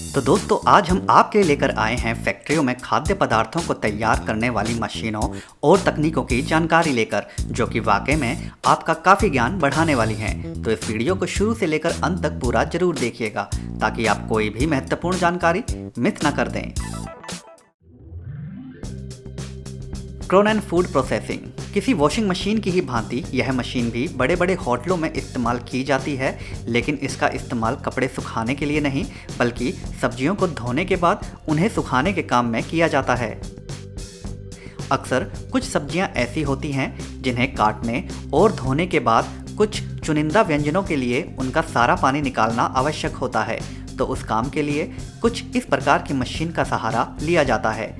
तो दोस्तों आज हम आपके लिए लेकर आए हैं फैक्ट्रियों में खाद्य पदार्थों को तैयार करने वाली मशीनों और तकनीकों की जानकारी लेकर, जो कि वाकई में आपका काफ़ी ज्ञान बढ़ाने वाली हैं। तो इस वीडियो को शुरू से लेकर अंत तक पूरा जरूर देखिएगा ताकि आप कोई भी महत्वपूर्ण जानकारी मिस ना कर दें। क्रोनन फूड प्रोसेसिंग किसी वॉशिंग मशीन की ही भांति यह मशीन भी बड़े बड़े होटलों में इस्तेमाल की जाती है, लेकिन इसका इस्तेमाल कपड़े सुखाने के लिए नहीं बल्कि सब्जियों को धोने के बाद उन्हें सुखाने के काम में किया जाता है। अक्सर कुछ सब्जियां ऐसी होती हैं जिन्हें काटने और धोने के बाद कुछ चुनिंदा व्यंजनों के लिए उनका सारा पानी निकालना आवश्यक होता है, तो उस काम के लिए कुछ इस प्रकार की मशीन का सहारा लिया जाता है।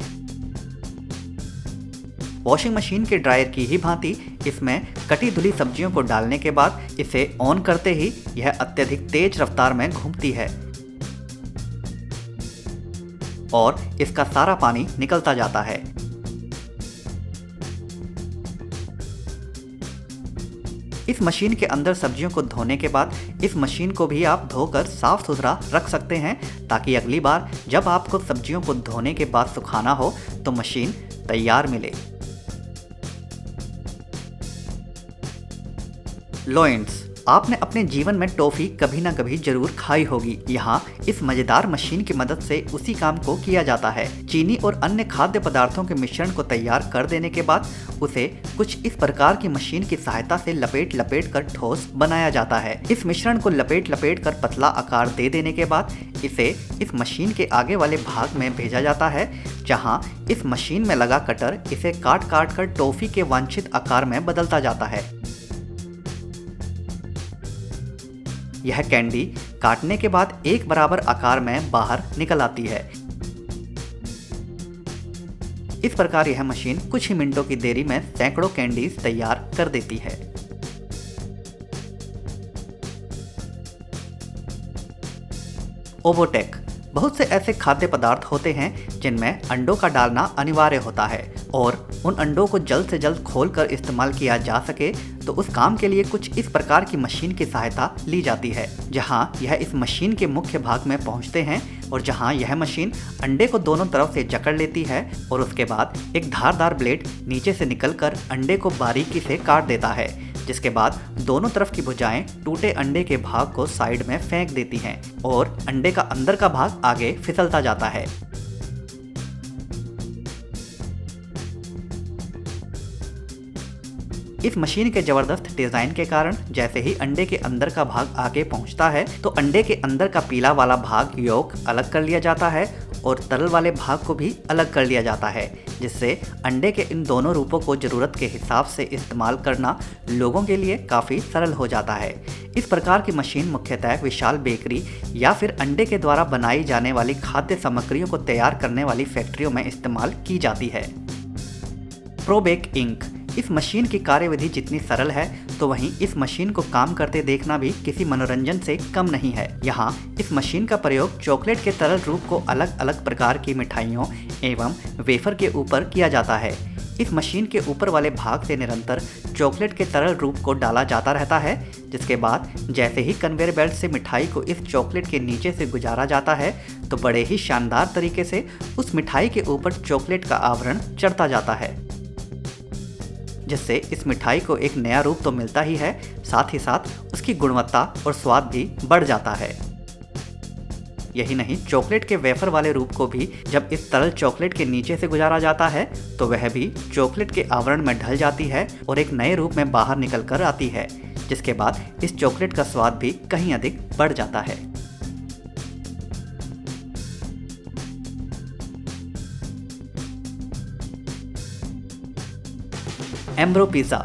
वॉशिंग मशीन के ड्रायर की ही भांति इसमें कटी धुली सब्जियों को डालने के बाद इसे ऑन करते ही यह अत्यधिक तेज रफ्तार में घूमती है और इसका सारा पानी निकलता जाता है। इस मशीन के अंदर सब्जियों को धोने के बाद इस मशीन को भी आप धोकर साफ सुथरा रख सकते हैं ताकि अगली बार जब आपको सब्जियों को धोने के बाद सुखाना हो तो मशीन तैयार मिले। लोइंट्स, आपने अपने जीवन में टॉफ़ी कभी ना कभी जरूर खाई होगी। यहाँ इस मज़ेदार मशीन की मदद से उसी काम को किया जाता है। चीनी और अन्य खाद्य पदार्थों के मिश्रण को तैयार कर देने के बाद उसे कुछ इस प्रकार की मशीन की सहायता से लपेट लपेट कर ठोस बनाया जाता है। इस मिश्रण को लपेट लपेट कर पतला आकार दे देने के बाद इसे इस मशीन के आगे वाले भाग में भेजा जाता है, जहाँ इस मशीन में लगा कटर इसे काट काट कर टॉफ़ी के वांछित आकार में बदलता जाता है। यह कैंडी काटने के बाद एक बराबर आकार में बाहर निकल आती है। इस प्रकार यह मशीन कुछ ही मिनटों की देरी में सैकड़ों कैंडीज तैयार कर देती है। ओवोटेक, बहुत से ऐसे खाद्य पदार्थ होते हैं जिनमें अंडों का डालना अनिवार्य होता है और उन अंडों को जल्द से जल्द खोलकर इस्तेमाल किया जा सके तो उस काम के लिए कुछ इस प्रकार की मशीन की सहायता ली जाती है, जहां यह इस मशीन के मुख्य भाग में पहुंचते हैं और जहां यह मशीन अंडे को दोनों तरफ से जकड़ लेती है और उसके बाद एक धारदार ब्लेड नीचे से निकलकर अंडे को बारीकी से काट देता है, जिसके बाद दोनों तरफ की भुजाएं टूटे अंडे के भाग को साइड में फेंक देती हैं और अंडे का अंदर का भाग आगे फिसलता जाता है। इस मशीन के जबरदस्त डिजाइन के कारण जैसे ही अंडे के अंदर का भाग आगे पहुंचता है तो अंडे के अंदर का पीला वाला भाग योक अलग कर लिया जाता है और तरल वाले भाग को भी अलग कर लिया जाता है, जिससे अंडे के इन दोनों रूपों को ज़रूरत के हिसाब से इस्तेमाल करना लोगों के लिए काफ़ी सरल हो जाता है। इस प्रकार की मशीन मुख्यतः विशाल बेकरी या फिर अंडे के द्वारा बनाई जाने वाली खाद्य सामग्रियों को तैयार करने वाली फैक्ट्रियों में इस्तेमाल की जाती है। प्रोबेक इंक, इस मशीन की कार्यविधि जितनी सरल है तो वहीं इस मशीन को काम करते देखना भी किसी मनोरंजन से कम नहीं है। यहाँ इस मशीन का प्रयोग चॉकलेट के तरल रूप को अलग अलग प्रकार की मिठाइयों एवं वेफर के ऊपर किया जाता है। इस मशीन के ऊपर वाले भाग से निरंतर चॉकलेट के तरल रूप को डाला जाता रहता है, जिसके बाद जैसे ही कन्वेयर बेल्ट से मिठाई को इस चॉकलेट के नीचे से गुजारा जाता है तो बड़े ही शानदार तरीके से उस मिठाई के ऊपर चॉकलेट का आवरण चढ़ता जाता है, जिससे इस मिठाई को एक नया रूप तो मिलता ही है, साथ ही साथ उसकी गुणवत्ता और स्वाद भी बढ़ जाता है। यही नहीं, चॉकलेट के वेफर वाले रूप को भी जब इस तरल चॉकलेट के नीचे से गुजारा जाता है तो वह भी चॉकलेट के आवरण में ढल जाती है और एक नए रूप में बाहर निकल कर आती है, जिसके बाद इस चॉकलेट का स्वाद भी कहीं अधिक बढ़ जाता है। एम्ब्रो पिज़्ज़ा,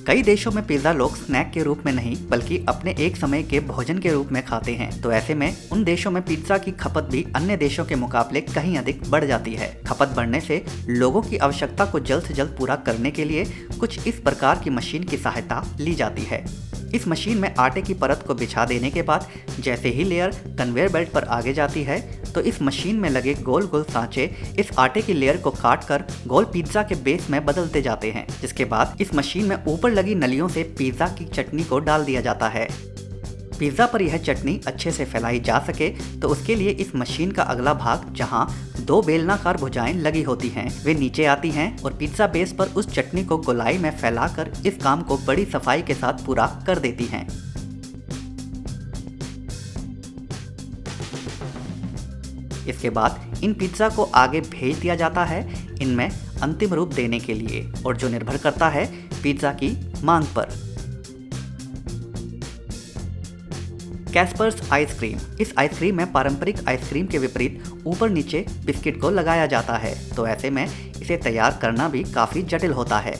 कई देशों में पिज़्ज़ा लोग स्नैक के रूप में नहीं बल्कि अपने एक समय के भोजन के रूप में खाते हैं, तो ऐसे में उन देशों में पिज़्ज़ा की खपत भी अन्य देशों के मुकाबले कहीं अधिक बढ़ जाती है। खपत बढ़ने से लोगों की आवश्यकता को जल्द से जल्द पूरा करने के लिए कुछ इस प्रकार की मशीन की सहायता ली जाती है। इस मशीन में आटे की परत को बिछा देने के बाद जैसे ही लेयर कन्वेयर बेल्ट पर आगे जाती है तो इस मशीन में लगे गोल गोल सांचे इस आटे की लेयर को काट कर गोल पिज्जा के बेस में बदलते जाते हैं, जिसके बाद इस मशीन में ऊपर लगी नलियों से पिज्जा की चटनी को डाल दिया जाता है। पिज़्ज़ा पर यह चटनी अच्छे से फैलाई जा सके तो उसके लिए इस मशीन का अगला भाग, जहां 2 बेलनाकार भुजाएं लगी होती हैं, वे नीचे आती हैं और पिज़्ज़ा बेस पर उस चटनी को गोलाई में फैलाकर इस काम को बड़ी सफाई के साथ पूरा कर देती हैं। इसके बाद इन पिज़्ज़ा को आगे भेज दिया जाता है इनमें अंतिम रूप देने के लिए, और जो निर्भर करता है पिज़्ज़ा की मांग पर। कैस्पर्स आइसक्रीम। इस आइसक्रीम में पारंपरिक आइसक्रीम के विपरीत ऊपर नीचे बिस्किट को लगाया जाता है, तो ऐसे में इसे तैयार करना भी काफ़ी जटिल होता है।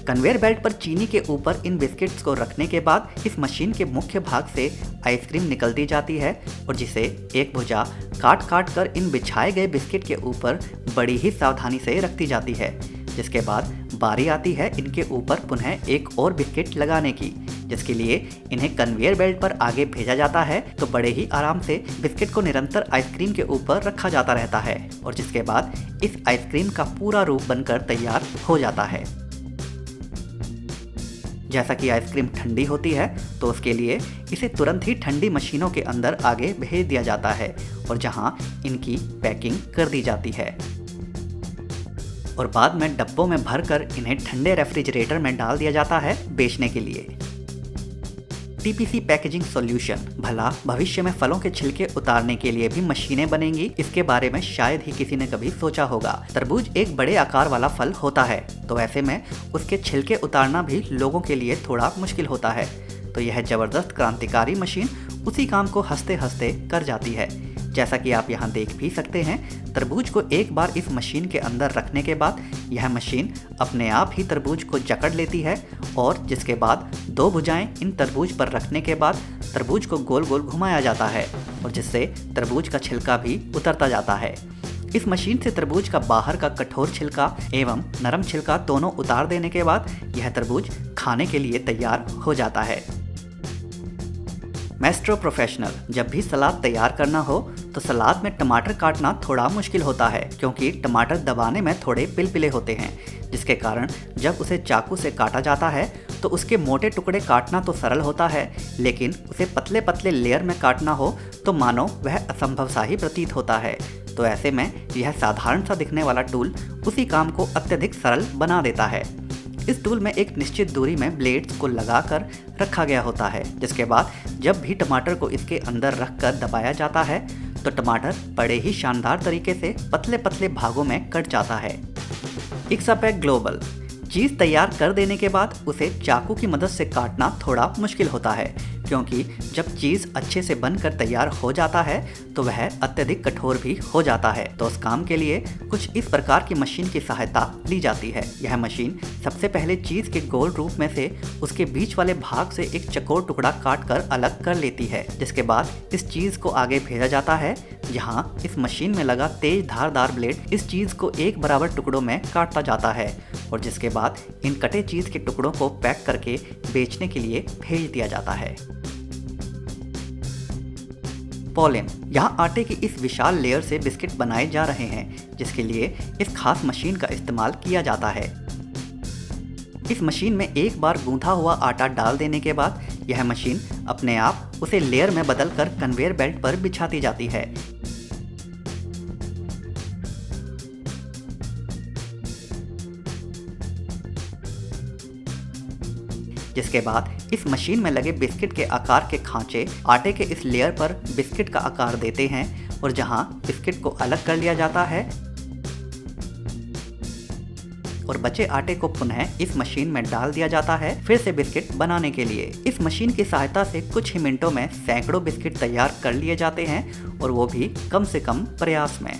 कन्वेयर बेल्ट पर चीनी के ऊपर इन बिस्किट्स को रखने के बाद इस मशीन के मुख्य भाग से आइसक्रीम निकल दी जाती है और जिसे एक भुजा काट काट कर इन बिछाए गए बिस्किट के ऊपर बड़ी ही सावधानी से रखती जाती है, जिसके बाद बारी आती है इनके ऊपर पुनः एक और बिस्किट लगाने की, जिसके लिए इन्हें कन्वेयर बेल्ट पर आगे भेजा जाता है। तो बड़े ही आराम से बिस्किट को निरंतर आइसक्रीम के ऊपर रखा जाता रहता है और जिसके बाद इस आइसक्रीम का पूरा रूप बनकर तैयार हो जाता है। जैसा कि आइसक्रीम ठंडी होती है तो उसके लिए इसे तुरंत ही ठंडी मशीनों के अंदर आगे भेज दिया जाता है और जहां इनकी पैकिंग कर दी जाती है और बाद में डब्बों में भरकर इन्हें ठंडे रेफ्रिजरेटर में डाल दिया जाता है बेचने के लिए। TPC packaging solution. भला भविष्य में फलों के छिलके उतारने के लिए भी मशीनें बनेंगी, इसके बारे में शायद ही किसी ने कभी सोचा होगा। तरबूज एक बड़े आकार वाला फल होता है, तो ऐसे में उसके छिलके उतारना भी लोगों के लिए थोड़ा मुश्किल होता है। तो यह जबरदस्त क्रांतिकारी मशीन उसी काम को हंसते हंसते कर जाती है। जैसा कि आप यहाँ देख भी सकते हैं, तरबूज को एक बार इस मशीन के अंदर रखने के बाद यह मशीन अपने आप ही तरबूज को जकड़ लेती है और जिसके बाद 2 भुजाएं इन तरबूज पर रखने के बाद तरबूज को गोल गोल घुमाया जाता है और जिससे तरबूज का छिलका भी उतरता जाता है। इस मशीन से तरबूज का बाहर का कठोर छिलका एवं नरम छिलका दोनों उतार देने के बाद यह तरबूज खाने के लिए तैयार हो जाता है। Maestro professional. जब भी सलाद तैयार करना हो तो सलाद में टमाटर काटना थोड़ा मुश्किल होता है, क्योंकि टमाटर दबाने में थोड़े पिलपिले होते हैं, जिसके कारण जब उसे चाकू से काटा जाता है तो उसके मोटे टुकड़े काटना तो सरल होता है, लेकिन उसे पतले पतले लेयर में काटना हो तो मानो वह असंभव सा ही प्रतीत होता है। तो ऐसे में यह साधारण सा दिखने वाला टूल उसी काम को अत्यधिक सरल बना देता है। इस टूल में एक निश्चित दूरी में ब्लेड्स को लगाकर रखा गया होता है, जिसके बाद जब भी टमाटर को इसके अंदर रखकर दबाया जाता है तो टमाटर बड़े ही शानदार तरीके से पतले पतले भागों में कट जाता है। इक्सापैक ग्लोबल। चीज़ तैयार कर देने के बाद उसे चाकू की मदद से काटना थोड़ा मुश्किल होता है, क्योंकि जब चीज़ अच्छे से बनकर तैयार हो जाता है तो वह अत्यधिक कठोर भी हो जाता है। तो उस काम के लिए कुछ इस प्रकार की मशीन की सहायता ली जाती है। यह मशीन सबसे पहले चीज़ के गोल रूप में से उसके बीच वाले भाग से एक चौकोर टुकड़ा काट कर अलग कर लेती है, जिसके बाद इस चीज़ को आगे भेजा जाता है, जहां इस मशीन में लगा तेज धारदार ब्लेड इस चीज़ को एक बराबर टुकड़ों में काटता जाता है और जिसके बाद इन कटे चीज़ के टुकड़ों को पैक करके बेचने के लिए भेज दिया जाता है। पोलिन। यहाँ आटे की इस विशाल लेयर से बिस्किट बनाए जा रहे हैं, जिसके लिए इस खास मशीन का इस्तेमाल किया जाता है। इस मशीन में एक बार गूंथा हुआ आटा डाल देने के बाद यह मशीन अपने आप उसे लेयर में बदलकर कन्वेयर बेल्ट पर बिछाती जाती है। जिसके बाद इस मशीन में लगे बिस्किट के आकार के खांचे आटे के इस लेयर पर बिस्किट का आकार देते हैं और जहां बिस्किट को अलग कर लिया जाता है और बचे आटे को पुनः इस मशीन में डाल दिया जाता है फिर से बिस्किट बनाने के लिए। इस मशीन की सहायता से कुछ ही मिनटों में सैकड़ों बिस्किट तैयार कर लिए जाते हैं और वो भी कम से कम प्रयास में।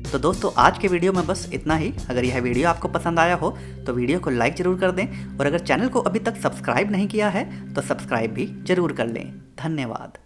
तो दोस्तों आज के वीडियो में बस इतना ही। अगर यह वीडियो आपको पसंद आया हो तो वीडियो को लाइक जरूर कर दें और अगर चैनल को अभी तक सब्सक्राइब नहीं किया है तो सब्सक्राइब भी जरूर कर लें। धन्यवाद।